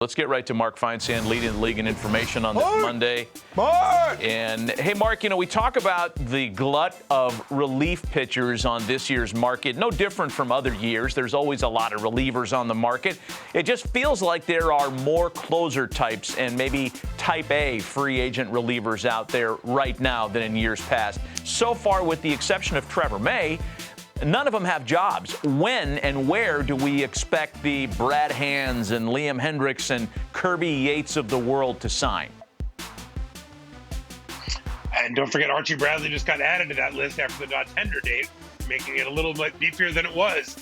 Let's get right to Mark Feinsand, leading the league in information on this Monday. Mark! And, hey, Mark, we talk about the glut of relief pitchers on this year's market. No different from other years. There's always a lot of relievers on the market. It just feels like there are more closer types and maybe type A free agent relievers out there right now than in years past. So far, with the exception of Trevor May, none of them have jobs. When and where do we expect the Brad Hands and Liam Hendriks and Kirby Yates of the world to sign? And don't forget, Archie Bradley just got added to that list after the tender date, making it a little bit beefier than it was.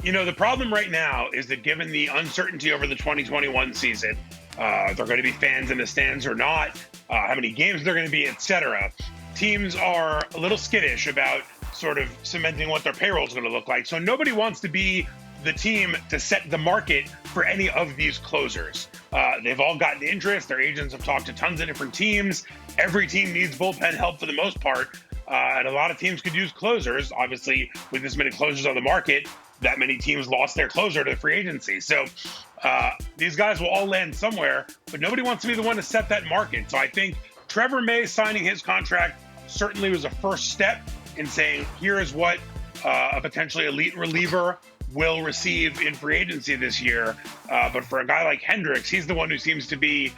You know, the problem right now is that given the uncertainty over the 2021 season, if they're going to be fans in the stands or not, how many games they're going to be, etc., teams are a little skittish about sort of cementing what their payroll is going to look like. So nobody wants to be the team to set the market for any of these closers. They've all gotten interest. Their agents have talked to tons of different teams. Every team needs bullpen help for the most part. And a lot of teams could use closers. Obviously, with this many closers on the market, that many teams lost their closer to the free agency. So these guys will all land somewhere, but nobody wants to be the one to set that market. So I think Trevor May signing his contract certainly was a first step in saying, here is what a potentially elite reliever will receive in free agency this year. But for a guy like Hendriks, he's the one who seems to be,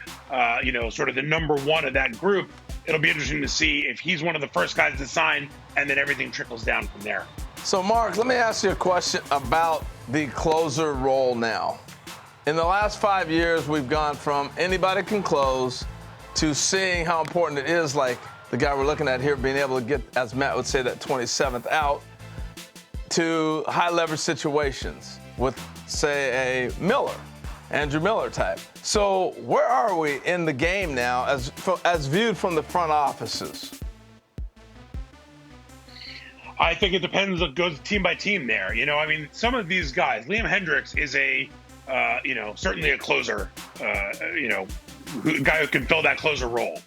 sort of the number one of that group. It'll be interesting to see if he's one of the first guys to sign, and then everything trickles down from there. So, Mark, let me ask you a question about the closer role now. In the last 5 years, we've gone from anybody can close to seeing how important it is, like the guy we're looking at here being able to get, as Matt would say, that 27th out, to high leverage situations with, say, a Miller, Andrew Miller type. So where are we in the game now as viewed from the front offices? I think it depends. It goes team by team there. You know, I mean, some of these guys, Liam Hendriks is a, certainly a closer, guy who can fill that closer role.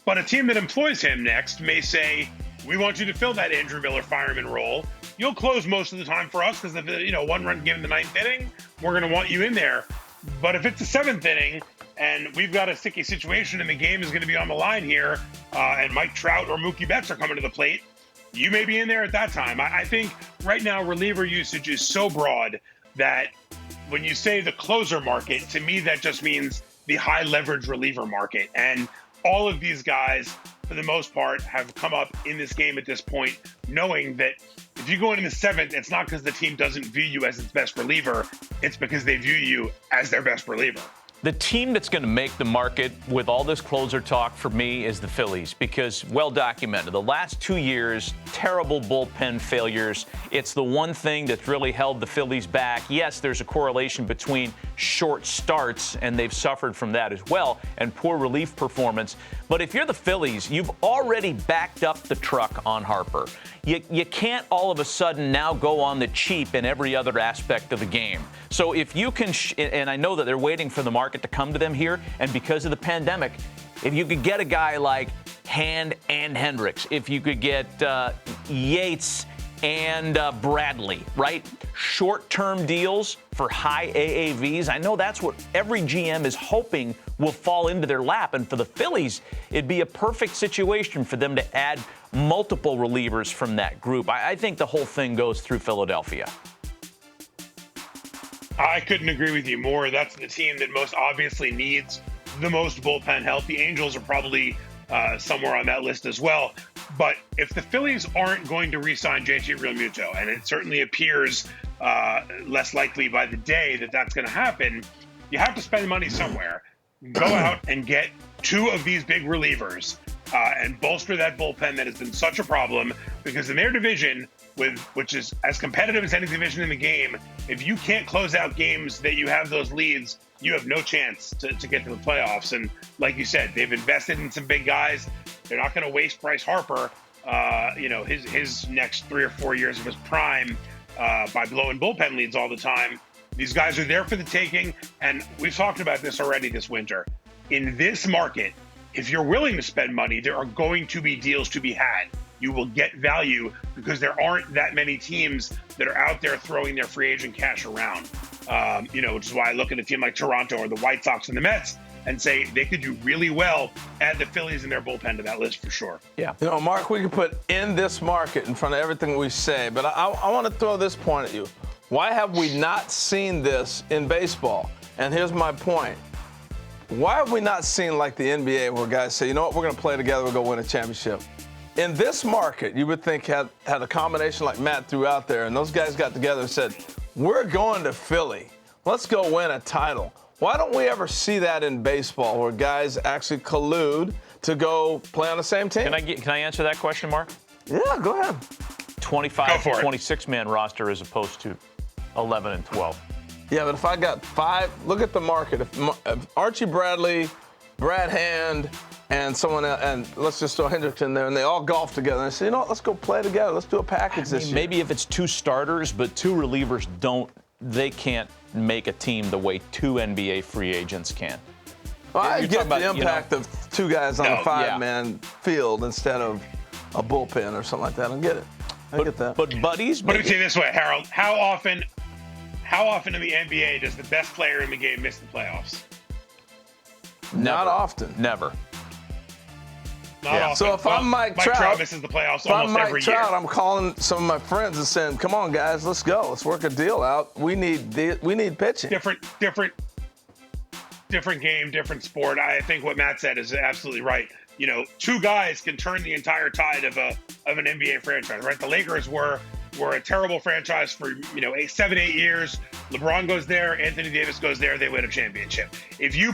But a team that employs him next may say, we want you to fill that Andrew Miller fireman role. You'll close most of the time for us because of the, one run game in the ninth inning. We're going to want you in there. But if it's the seventh inning and we've got a sticky situation and the game is going to be on the line here, and Mike Trout or Mookie Betts are coming to the plate, you may be in there at that time. I think right now reliever usage is so broad that when you say the closer market, to me that just means the high leverage reliever market. And all of these guys, for the most part, have come up in this game at this point, knowing that if you go into the seventh, it's not because the team doesn't view you as its best reliever. It's because they view you as their best reliever. The team that's going to make the market with all this closer talk for me is the Phillies, because well documented. The last 2 years, terrible bullpen failures. It's the one thing that's really held the Phillies back. Yes, there's a correlation between short starts, and they've suffered from that as well, and poor relief performance. But if you're the Phillies, you've already backed up the truck on Harper. You can't all of a sudden now go on the cheap in every other aspect of the game. So if you can, and I know that they're waiting for the market to come to them here, and because of the pandemic, if you could get a guy like Hand and Hendriks, if you could get Yates and Bradley, right? Short-term deals for high AAVs. I know that's what every GM is hoping will fall into their lap. And for the Phillies, it'd be a perfect situation for them to add multiple relievers from that group. I think the whole thing goes through Philadelphia. I couldn't agree with you more. That's the team that most obviously needs the most bullpen help. The Angels are probably somewhere on that list as well. But if the Phillies aren't going to re-sign JT Realmuto, and it certainly appears less likely by the day that that's going to happen, you have to spend money somewhere. Go out and get two of these big relievers and bolster that bullpen that has been such a problem, because in their division, which is as competitive as any division in the game, if you can't close out games that you have those leads, you have no chance to get to the playoffs. And like you said, they've invested in some big guys. They're not going to waste Bryce Harper, his next 3 or 4 years of his prime by blowing bullpen leads all the time. These guys are there for the taking, and we've talked about this already this winter. In this market, if you're willing to spend money, there are going to be deals to be had. You will get value because there aren't that many teams that are out there throwing their free agent cash around. Which is why I look at a team like Toronto or the White Sox and the Mets and say they could do really well. Add the Phillies in their bullpen to that list for sure. Yeah. Mark, we can put in this market in front of everything we say, but I want to throw this point at you. Why have we not seen this in baseball? And here's my point. Why have we not seen like the NBA where guys say, you know what, we're going to play together, we're going to win a championship? In this market, you would think had a combination like Matt threw out there, and those guys got together and said, we're going to Philly. Let's go win a title. Why don't we ever see that in baseball where guys actually collude to go play on the same team? Can I answer that question, Mark? Yeah, go ahead. 25 to 26-man roster as opposed to 11 and 12. Yeah, but if I got 5, look at the market. If Archie Bradley, Brad Hand, and someone else, and let's just throw Hendricks in there, and they all golf together, and they say, you know what, let's go play together. Let's do a package this year. Maybe if it's 2 starters, but 2 relievers they can't make a team the way 2 NBA free agents can. Well, I get the impact of 2 guys on a 5-man field instead of a bullpen or something like that. I get it. I get that. But buddies. But let me say it this way, Harold. How often in the NBA does the best player in the game miss the playoffs? Not often. Never. Not often. So if I'm Mike Trout misses the playoffs almost every year. If I'm Mike Trout, I'm calling some of my friends and saying, "Come on, guys, let's go. Let's work a deal out. We need pitching." Different game, different sport. I think what Matt said is absolutely right. 2 guys can turn the entire tide of an NBA franchise, right? The Lakers were a terrible franchise for 7-8 years. LeBron goes there, Anthony Davis goes there, they win a championship. If you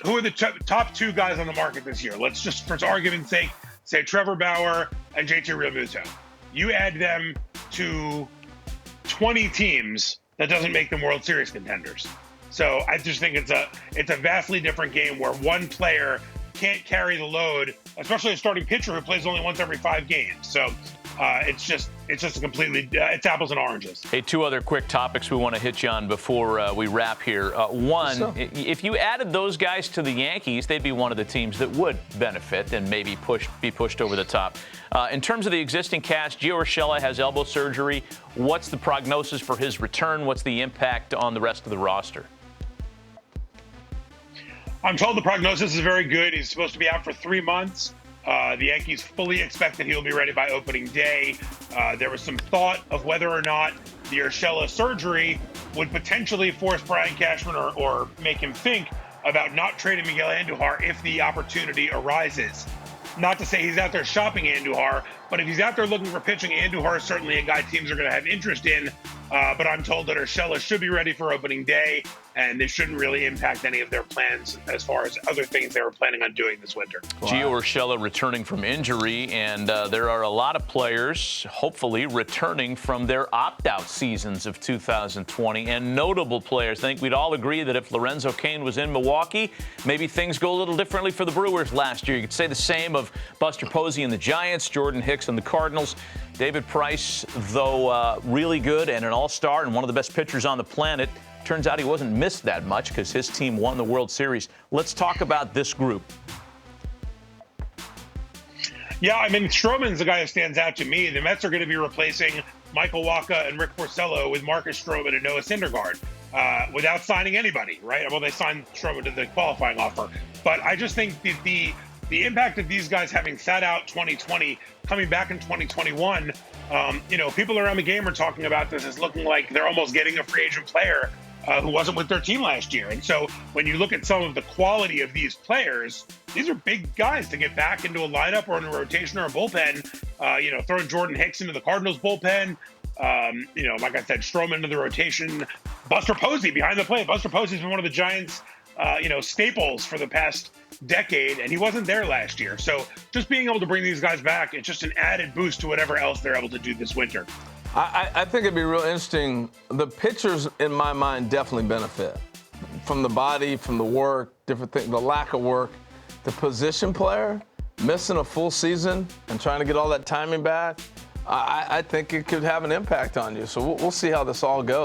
who are the top 2 guys on the market this year? Let's just, for argument's sake, say Trevor Bauer and JT Realmuto. You add them to 20 teams, that doesn't make them World Series contenders. So I just think it's a vastly different game where one player can't carry the load, especially a starting pitcher who plays only once every 5 games. So it's just a completely it's apples and oranges. Hey, 2 other quick topics we want to hit you on before we wrap here. One, if you added those guys to the Yankees, they'd be one of the teams that would benefit and maybe be pushed over the top. In terms of the existing cast, Gio Urshela has elbow surgery. What's the prognosis for his return? What's the impact on the rest of the roster? I'm told the prognosis is very good. He's supposed to be out for 3 months. The Yankees fully expect that he'll be ready by opening day. There was some thought of whether or not the Urshela surgery would potentially force Brian Cashman or make him think about not trading Miguel Andujar if the opportunity arises. Not to say he's out there shopping Andujar, but if he's out there looking for pitching, Andujar is certainly a guy teams are going to have interest in. But I'm told that Urshela should be ready for opening day, and this shouldn't really impact any of their plans as far as other things they were planning on doing this winter. Wow. Gio Urshela returning from injury, and there are a lot of players, hopefully, returning from their opt-out seasons of 2020, and notable players. I think we'd all agree that if Lorenzo Cain was in Milwaukee, maybe things go a little differently for the Brewers last year. You could say the same of Buster Posey and the Giants, Jordan Hicks and the Cardinals. David Price, though really good and an all-star and one of the best pitchers on the planet, turns out he wasn't missed that much because his team won the World Series. Let's talk about this group. Yeah, I mean, Stroman's the guy who stands out to me. The Mets are going to be replacing Michael Wacha and Rick Porcello with Marcus Stroman and Noah Syndergaard without signing anybody, right? Well, they signed Stroman to the qualifying offer. But I just think that the impact of these guys having sat out 2020, coming back in 2021, people around the game are talking about this as looking like they're almost getting a free agent player who wasn't with their team last year. And so when you look at some of the quality of these players, these are big guys to get back into a lineup or in a rotation or a bullpen. Throwing Jordan Hicks into the Cardinals bullpen, like I said, Stroman into the rotation, Buster Posey behind the plate. Buster Posey's been one of the Giants, staples for the past decade, and he wasn't there last year. So just being able to bring these guys back, it's just an added boost to whatever else they're able to do this winter. I think it'd be real interesting. The pitchers, in my mind, definitely benefit from the body, from the work, different things, the lack of work. The position player missing a full season and trying to get all that timing back, I think it could have an impact on you. So we'll see how this all goes.